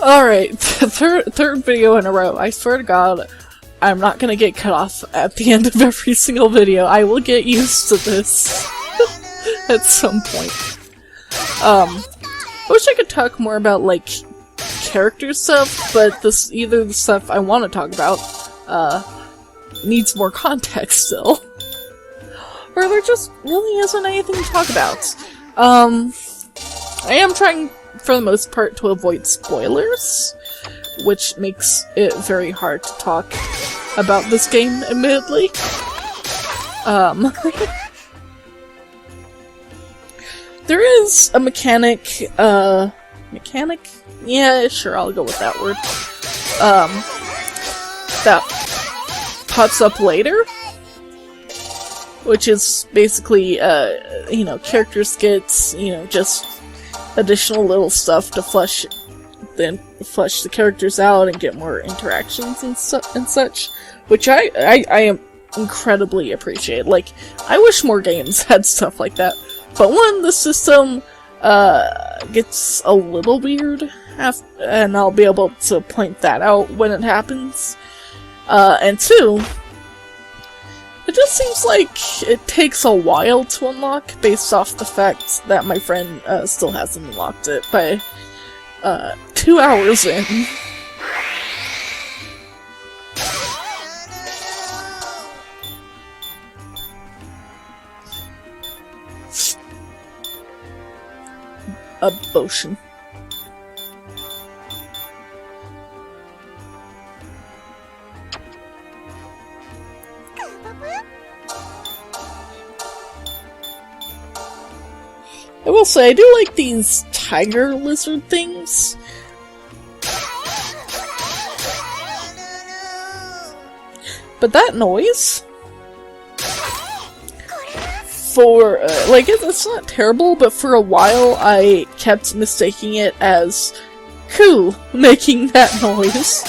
Alright, third video in a row. I swear to God, I'm not gonna get cut off at the end of every single video. I will get used to this at some point. I wish I could talk more about, like, character stuff, but either the stuff I want to talk about, needs more context still. Or there just really isn't anything to talk about. I am trying, for the most part, to avoid spoilers, which makes it very hard to talk about this game, admittedly. There is a mechanic? Yeah, sure, I'll go with that word. That pops up later, which is basically, you know, character skits, you know, just additional little stuff to flesh the characters out and get more interactions and such, which I am incredibly appreciate. Like, I wish more games had stuff like that. But one, the system gets a little weird, and I'll be able to point that out when it happens. And two, it just seems like it takes a while to unlock, based off the fact that my friend still hasn't unlocked it by 2 hours in. Ocean. I will say, I do like these tiger lizard things. But that noise? For, like, it's not terrible, but for a while I kept mistaking it as Ku making that noise.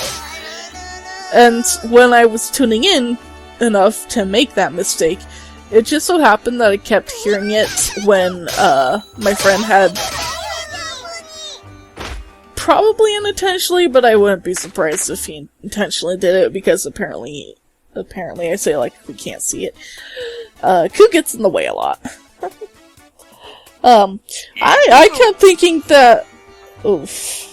And when I was tuning in enough to make that mistake, it just so happened that I kept hearing it when, my friend had, probably unintentionally, but I wouldn't be surprised if he intentionally did it, because apparently I say, like, we can't see it. Ku gets in the way a lot. I kept thinking that... Oof.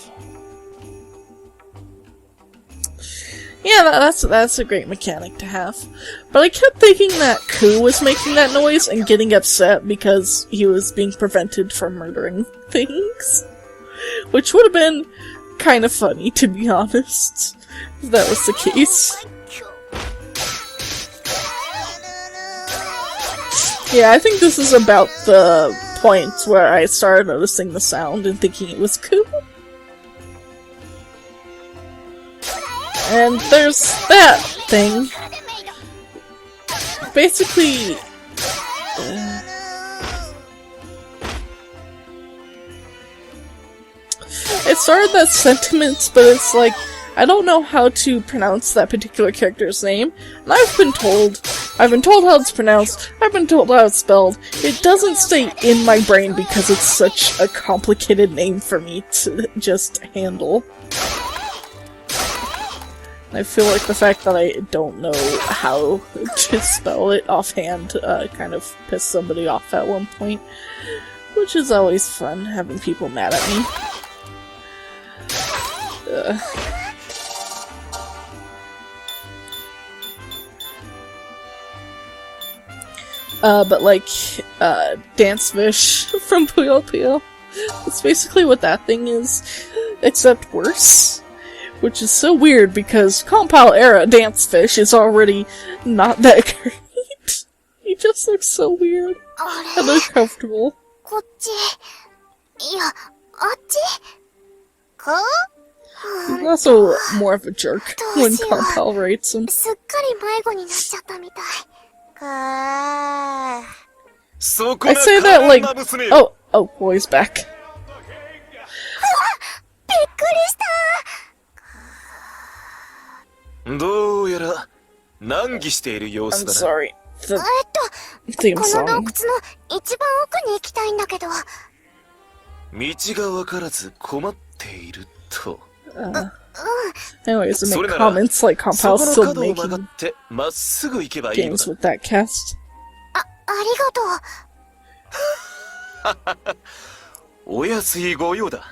Yeah, that's a great mechanic to have. But I kept thinking that Ku was making that noise and getting upset because he was being prevented from murdering things. Which would have been kind of funny, to be honest, if that was the case. Yeah, I think this is about the point where I started noticing the sound and thinking it was Ku. And there's that thing. Basically... it started that sentiment, but it's like, I don't know how to pronounce that particular character's name, and I've been told how it's pronounced, I've been told how it's spelled. It doesn't stay in my brain because it's such a complicated name for me to just handle. I feel like the fact that I don't know how to spell it offhand kind of pissed somebody off at one point, which is always fun, having people mad at me. But like, Dance Fish from Puyo Puyo. That's basically what that thing is, except worse. Which is so weird because Compile era Dance Fish is already not that great. He just looks so weird and uncomfortable. He's also more of a jerk when Compile rates him. I say that like, oh, boy's back. I'm sorry. The theme song. Anyways, I make comments like Compile still making games with that cast. ありがとう。お安いご用だ。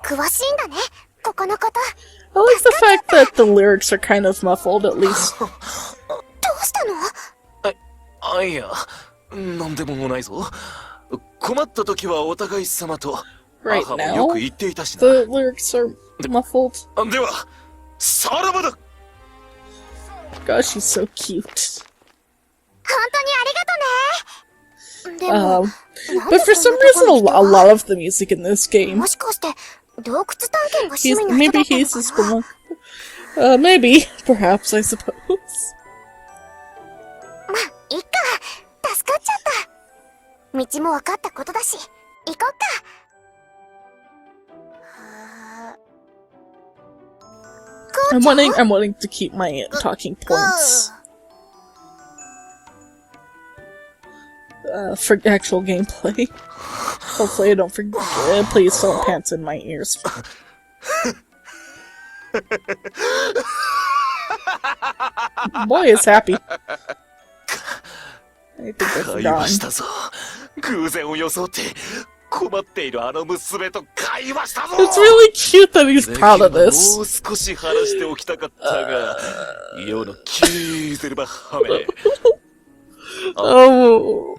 詳しいんだね、ここのこと。I like the fact that the lyrics are kind of muffled, at least. どうしたの？いや、なんでもないぞ。困った時はお互い様と。Right now, the lyrics are muffled. では、さらばだ。 Gosh, she's so cute. 本当にありがとね。でも、 but for some reason, a lot of the music in this game. もしかして洞窟探検が趣味の人だ Maybe ったの he's か just な？ maybe, perhaps, I suppose. まあ、いっか。助かっちゃった。道も分かったことだし、行こっか。I'm wanting to keep my talking points. For actual gameplay. Hopefully I don't forget. Please don't pants in my ears. Boy is happy. I think I forgot. It's really cute that he's proud of this. Oh.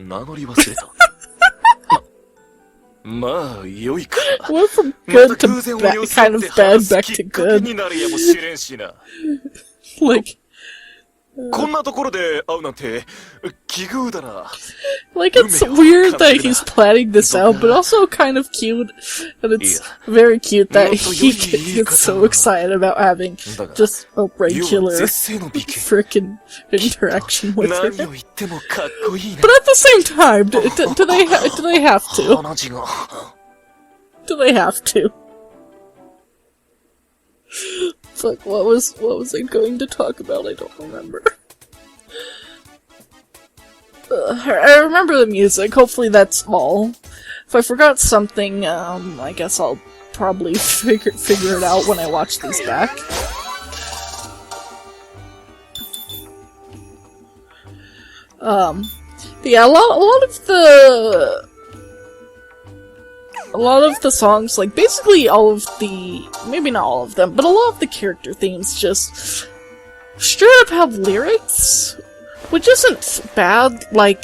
Went from good to kind of bad back to good. Like, like it's weird that he's planning this out, but also kind of cute. And it's very cute that he gets so excited about having just a regular frickin' interaction with her. But at the same time, do they have to? Do they have to? Fuck, what was I going to talk about? I don't remember. I remember the music, hopefully that's all. If I forgot something, I guess I'll probably figure it out when I watch these back. Yeah, a lot of the songs, like basically all of the, maybe not all of them, but a lot of the character themes just straight up have lyrics, which isn't bad. Like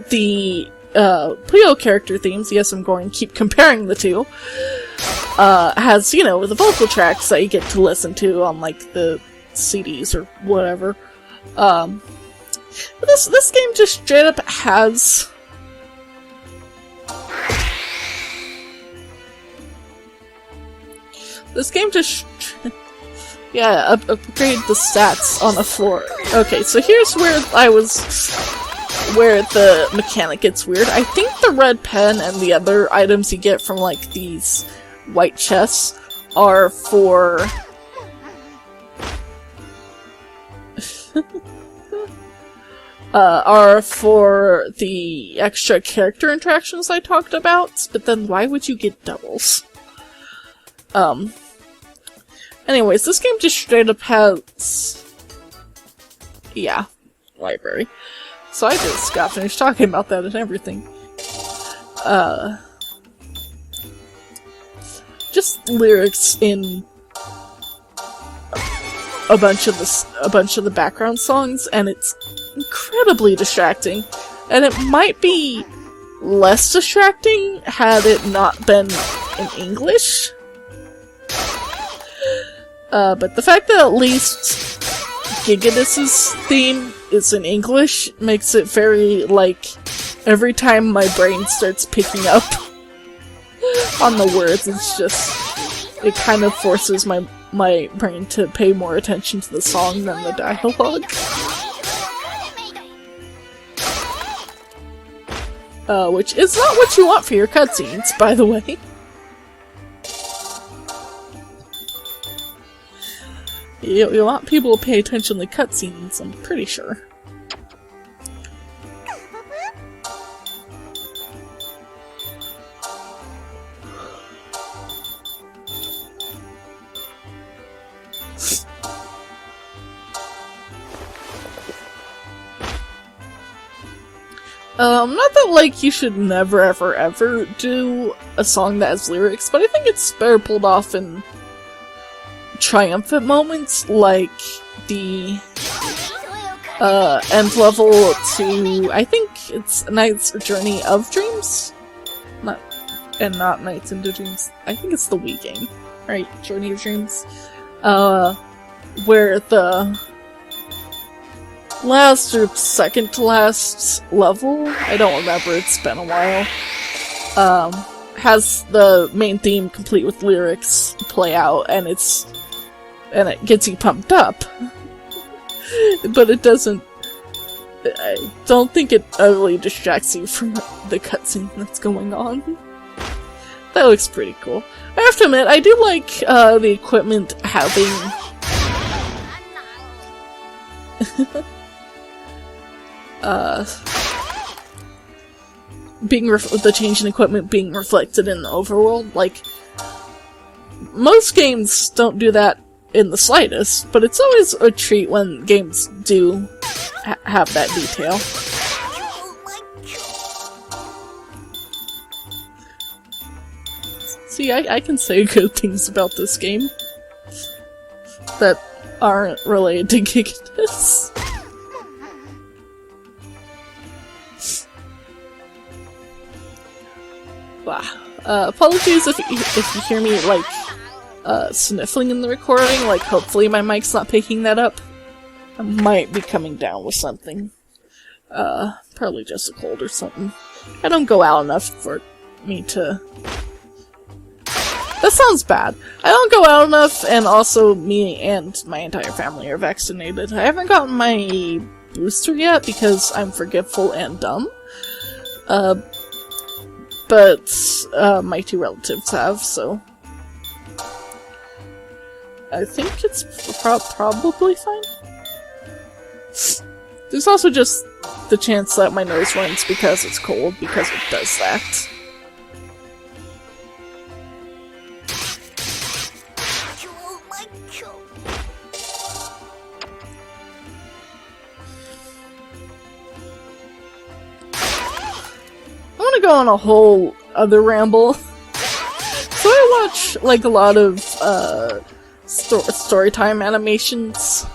the Puyo character themes, yes, I'm going to keep comparing the two, has, you know, the vocal tracks that you get to listen to on like the CDs or whatever. But this game just straight up has this game just yeah, upgrade the stats on the floor. Okay, so here's where where the mechanic gets weird. I think the red pen and the other items you get from like these white chests are for the extra character interactions I talked about, but then why would you get doubles? Anyways, this game just straight up has, yeah, library. So I just got finished talking about that and everything. Just lyrics in a bunch of the background songs, and it's incredibly distracting. And it might be less distracting had it not been in English. But the fact that at least Gigadis's theme is in English makes it very, like, every time my brain starts picking up on the words, it's just, it kind of forces my brain to pay more attention to the song than the dialogue. Which is not what you want for your cutscenes, by the way. You want people to pay attention to cutscenes, I'm pretty sure. Not that, like, you should never ever ever do a song that has lyrics, but I think it's better pulled off in triumphant moments, like the end level to, I think it's Knight's Journey of Dreams? Not Nights into Dreams. I think it's the Wii game, right? Journey of Dreams. Where the last or second to last level, I don't remember, it's been a while, has the main theme complete with lyrics play out, and it gets you pumped up. But it doesn't, I don't think it utterly distracts you from the cutscene that's going on. That looks pretty cool. I have to admit, I do like the equipment having the change in equipment being reflected in the overworld. Like, most games don't do that in the slightest, but it's always a treat when games do have that detail. See, I can say good things about this game that aren't related to Gigatus. Wow. Apologies if you hear me, like, sniffling in the recording. Like, hopefully my mic's not picking that up. I might be coming down with something. Probably just a cold or something. I don't go out enough for me to... That sounds bad. I don't go out enough, and also me and my entire family are vaccinated. I haven't gotten my booster yet because I'm forgetful and dumb. But my two relatives have, so I think it's probably fine. There's also just the chance that my nose runs because it's cold, because it does that. I want to go on a whole other ramble. So I watch, like, a lot of storytime animations.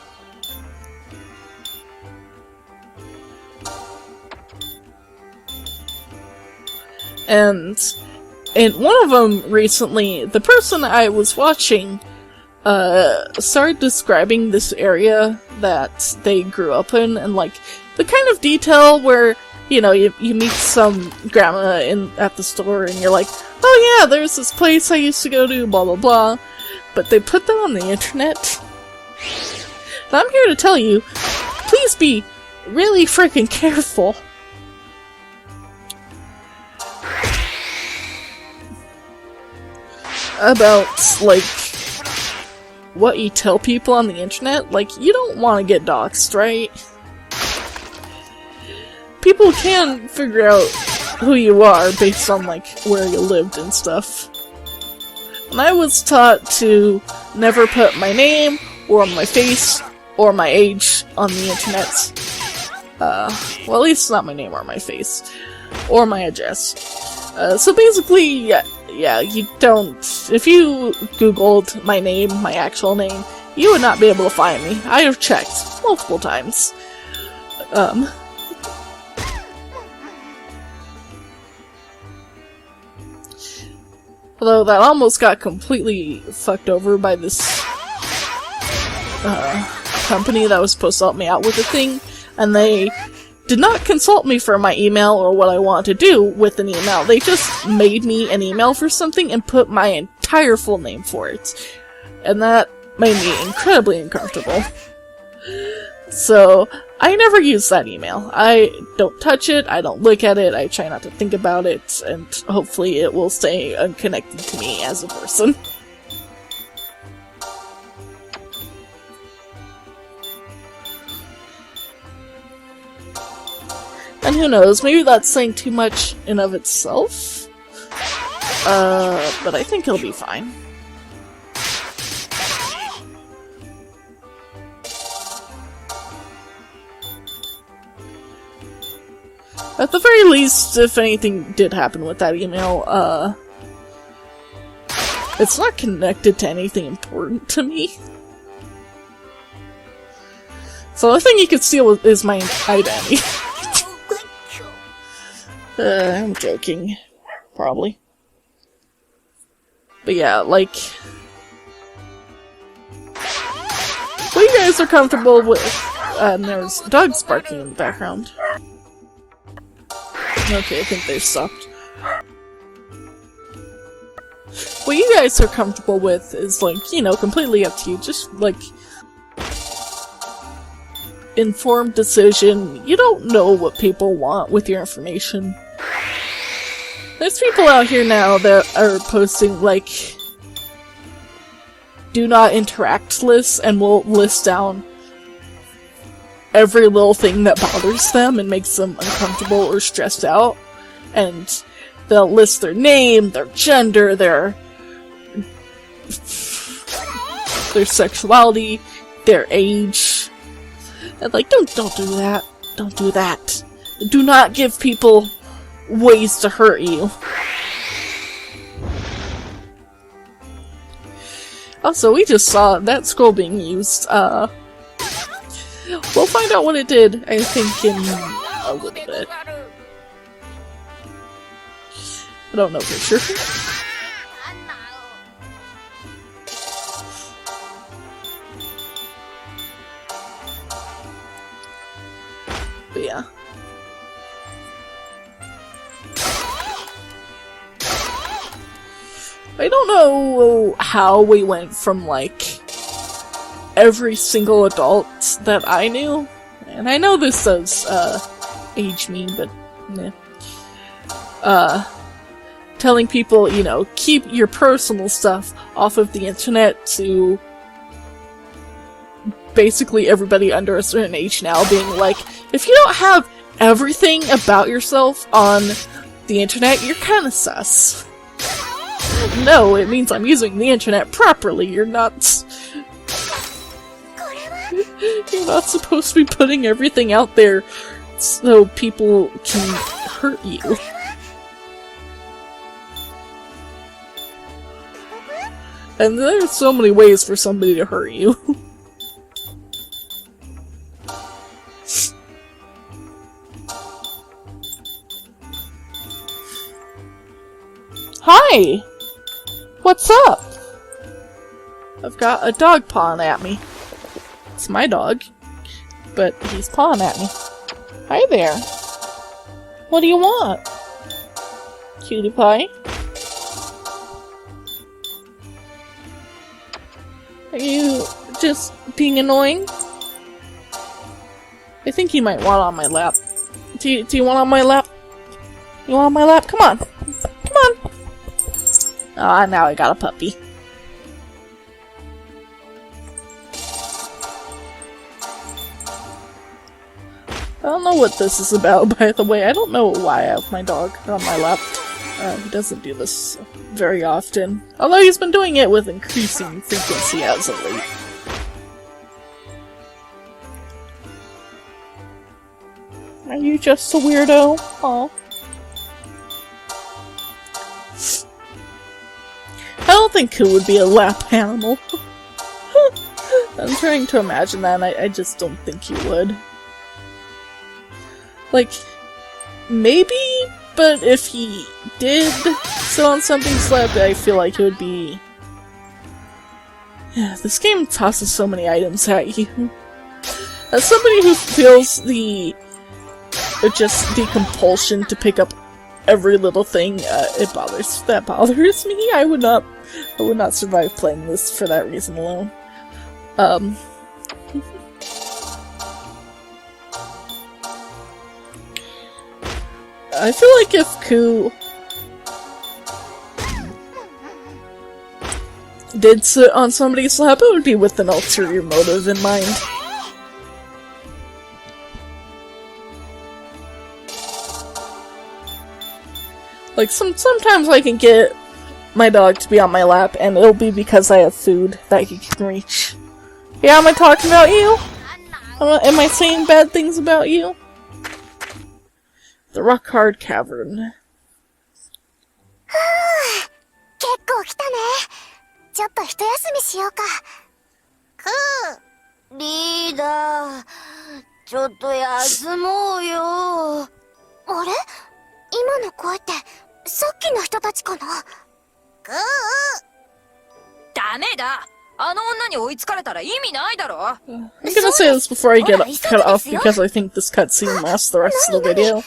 And in one of them recently, the person I was watching started describing this area that they grew up in, and, like, the kind of detail where, you know, you meet some grandma at the store and you're like, oh yeah, there's this place I used to go to, blah blah blah. But they put that on the internet. And I'm here to tell you, please be really freaking careful. About, like, what you tell people on the internet. Like, you don't want to get doxxed, right? People can figure out who you are based on, like, where you lived and stuff. And I was taught to never put my name, or my face, or my age on the internet. Well, at least not my name or my face. Or my address. So basically, yeah, you don't... If you googled my name, my actual name, you would not be able to find me. I have checked multiple times. Although that almost got completely fucked over by this company that was supposed to help me out with the thing, and they did not consult me for my email or what I want to do with an email. They just made me an email for something and put my entire full name for it. And that made me incredibly uncomfortable. So, I never use that email. I don't touch it, I don't look at it, I try not to think about it, and hopefully it will stay unconnected to me as a person. And who knows, maybe that's saying too much in of itself? But I think he'll be fine. At the very least, if anything did happen with that email, it's not connected to anything important to me. So the thing you could steal is my identity. I'm joking. Probably. But yeah, like... Well, you guys are comfortable with... there's dogs barking in the background. Okay, I think they stopped. What you guys are comfortable with is, like, you know, completely up to you. Just, like... informed decision. You don't know what people want with your information. There's people out here now that are posting, like, do not interact lists and will list down every little thing that bothers them and makes them uncomfortable or stressed out. And they'll list their name, their gender, their sexuality, their age. And like, don't do that. Don't do that. Do not give people ways to hurt you. Also, we just saw that scroll being used. We'll find out what it did, I think, in a little bit. I don't know for sure. But yeah. I don't know how we went from, like, every single adult that I knew, and I know this does, age me, but, yeah. Telling people, you know, keep your personal stuff off of the internet, to basically everybody under a certain age now being like, if you don't have everything about yourself on the internet, you're kinda sus. No, it means I'm using the internet properly. You're not supposed to be putting everything out there so people can hurt you. And there's so many ways for somebody to hurt you. Hi! What's up? I've got a dog pawing at me. It's my dog, but he's pawing at me. Hi there. What do you want? Cutie pie? Are you just being annoying? I think you might want on my lap. Do you want on my lap? You want on my lap? Come on. Come on. Ah, now I got a puppy. I don't know what this is about, by the way. I don't know why I have my dog on my lap. He doesn't do this very often. Although he's been doing it with increasing frequency as of late. Are you just a weirdo? Aw. I don't think Ku would be a lap animal. I'm trying to imagine that, and I just don't think he would. Like, maybe, but if he did sit on somebody's lap, I feel like it would be... Yeah, this game tosses so many items at you. As somebody who feels the compulsion to pick up every little thing, that bothers me. I would not survive playing this for that reason alone. I feel like if Ku did sit on somebody's lap, it would be with an ulterior motive in mind. Like, sometimes I can get my dog to be on my lap, and it'll be because I have food that he can reach. Yeah, am I talking about you? Am I saying bad things about you? The rock-hard cavern. 結構来たね。ちょっと一休みしようか。リーダー、ちょっと休もうよ。あれ？今の声ってさっきの人たちかな？ダメだ。あの女に追いつかれたら意味ないだろ。I'm gonna say this before I get cut off because I think this cutscene lasts the rest of the video.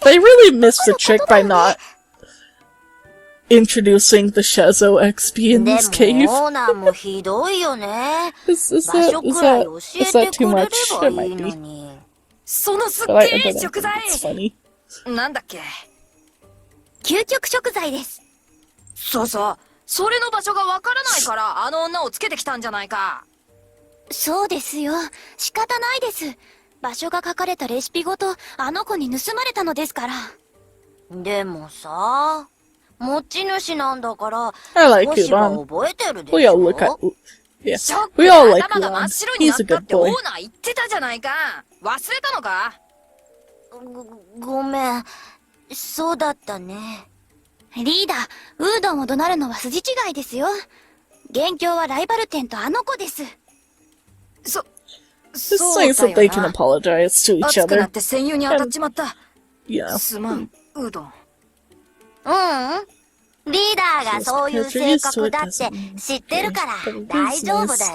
They really missed the trick by not introducing the Schezo XP in this cave. Is that too much? It might be. そのすっ But I げえ think 食材 it's funny. なんだっけ。究極食材です。そうそう。それの場所がわからないからあの女をつけてきたんじゃないか。そうですよ。仕方ないです。場所が書かれたレシピごとあの子に盗まれたのですから。でもさ、持ち主なんだから、 I like 少しは Udon. 覚えてるで We し all ょ？ look at. Yeah, ショック we で all like 頭が真っ Udon. 白にな He's っ a たっ good てオー boy. ナー言ってたじゃないか。忘れたのか。ごめん。そうだったね。リーダー、ウードンを怒鳴るのは筋違いですよ。元凶はライバル店とあの子です。Just nice that they can apologize to each 熱くな other. って戦友に当たっちまった。 Yeah. すまん、ウードン。リーダーがそういう性格だって知ってるから大丈夫だよ。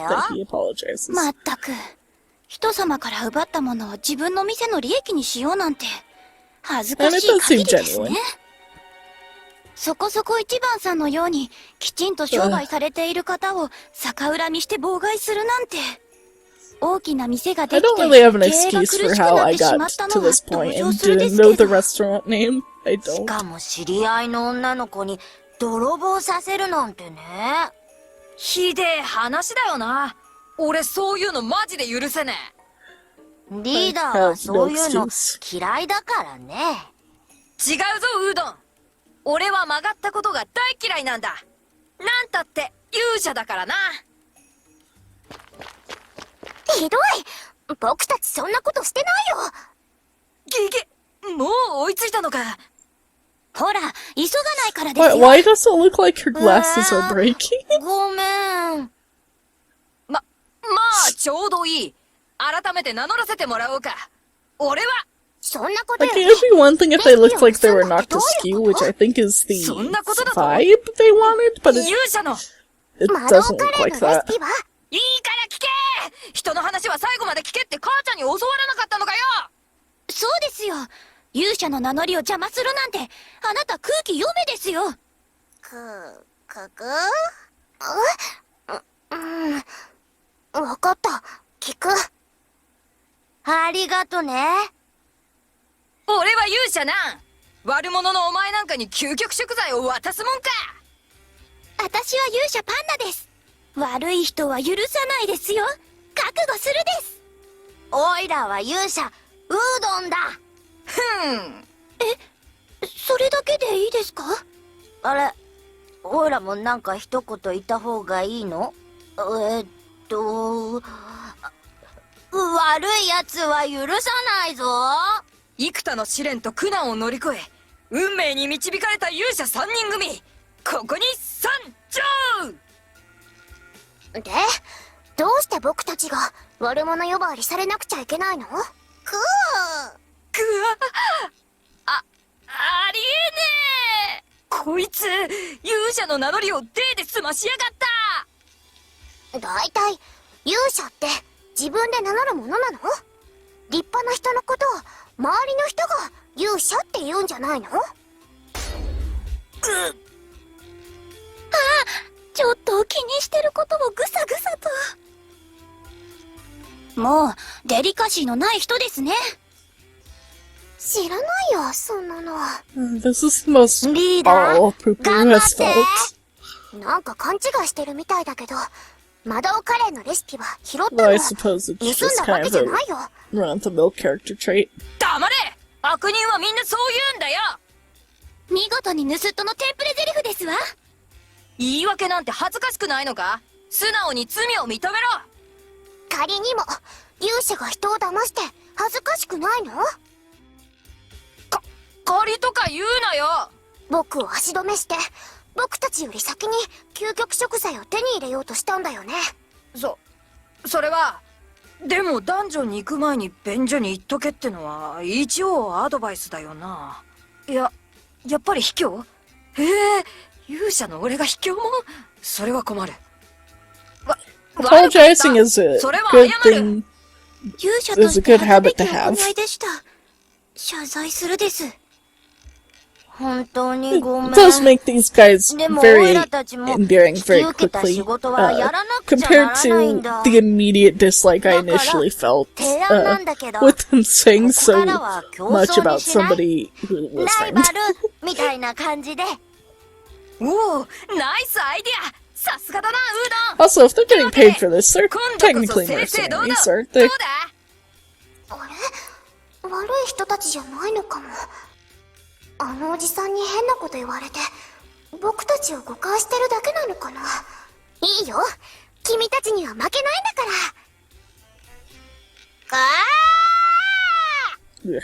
まったく、人様から奪ったものを自分の店の利益にしようなんて恥ずかしい限りですね。そこそこ一番さんのようにきちんと商売されている方を逆恨みして妨害するなんて。大きな店がで I き don't て really have an 経営が excuse 苦 for しく how なっ I てし got まったの to は this 同 point 情 and するで didn't す know け the ど。 restaurant name. I し don't. かも知り合いの女の子に泥棒させるなんてね。ひでえ話だよな。俺そういうのマジで許せねえ。リーダーはそういうの嫌いだからね。違うぞウードン。俺は曲がったことが大嫌いなんだ。なんたって勇者だからな。ひどい。僕たちそんなことしてないよ。もう追いついたのか。ほら、急がないからですよ。 Why does it look like her glasses are breaking? ごめん。まあちょうどいい。改めて名乗らせてもらおうか。俺はそんなこと Like, よ it'd be one thing if they looked like they were knocked askew, which I think is the そんなことだと。 vibe they wanted, but 勇者の。 it マド doesn't カ look レ like ーのレ that. シピは？いいから聞け。人の話は最後まで聞けって母ちゃんに教わらなかったのかよ。そうですよ。勇者の名乗りを邪魔するなんて、あなた空気読めですよ。わかった。聞く。ありがとね。俺は勇者な。悪者のお前なんかに究極食材を渡すもんか。私は勇者パンナです。悪い人は許さないですよ。覚悟するです。おいらは勇者、ウードンだ。それだけでいいですか？あれ、おいらもなんか一言言った方がいいの？悪い奴は許さないぞ。幾多の試練と苦難を乗り越え、運命に導かれた勇者3人組、ここに参上。で、どうして僕たちが悪者呼ばわりされなくちゃいけないの？ありえねえ。こいつ勇者の名乗りをデーで済ましやがった。だいたい勇者って自分で名乗るものなの？立派な人のことを周りの人が勇者って言うんじゃないの？ちょっと気にしてることをぐさぐさと。もうデリカシーのない人ですね。知らないよ、そんなの。This is the most リーダ all ー、 poo-poo 頑張 has って。 felt. なんか勘違いしてるみたいだけど、マドカレーのレシピは拾った Though の。 I suppose it's 盗ん just だわ kind け of じゃ a ないよ。run-of-the-mill character trait. 黙れ。悪人はみんなそう言うんだよ。見事に盗っ人のテンプレ台詞ですわ。言い訳なんて恥ずかしくないのか。素直に罪を認めろ。仮にも勇者が人を騙して恥ずかしくないの？怒りとか言うなよ。僕を足止めして、僕たちより先に究極食材を手に入れようとしたんだよね。それは、でもダンジョンに行く前に便所に行っとけってのは一応アドバイスだよな。やっぱり卑怯？勇者の俺が卑怯も？それは困る。Apologizing is a good thing. 勇者として恥ずべき行いでした。謝罪するです。本当にごめん。It does make these guys very endearing very quickly, compared to the immediate dislike I initially felt with them saying so much about somebody who was framed. みたいな感じで。おお、ナイスアイディア。さすがだな、ウードン。 Also, if they're getting paid for this, they're technically mercenaries, aren't they? あれ？悪い人たちじゃないのかも。あのおじさんに変なこと言われて、僕たちを誤解してるだけなのかな。いいよ、君たちには負けないんだから。Ugh.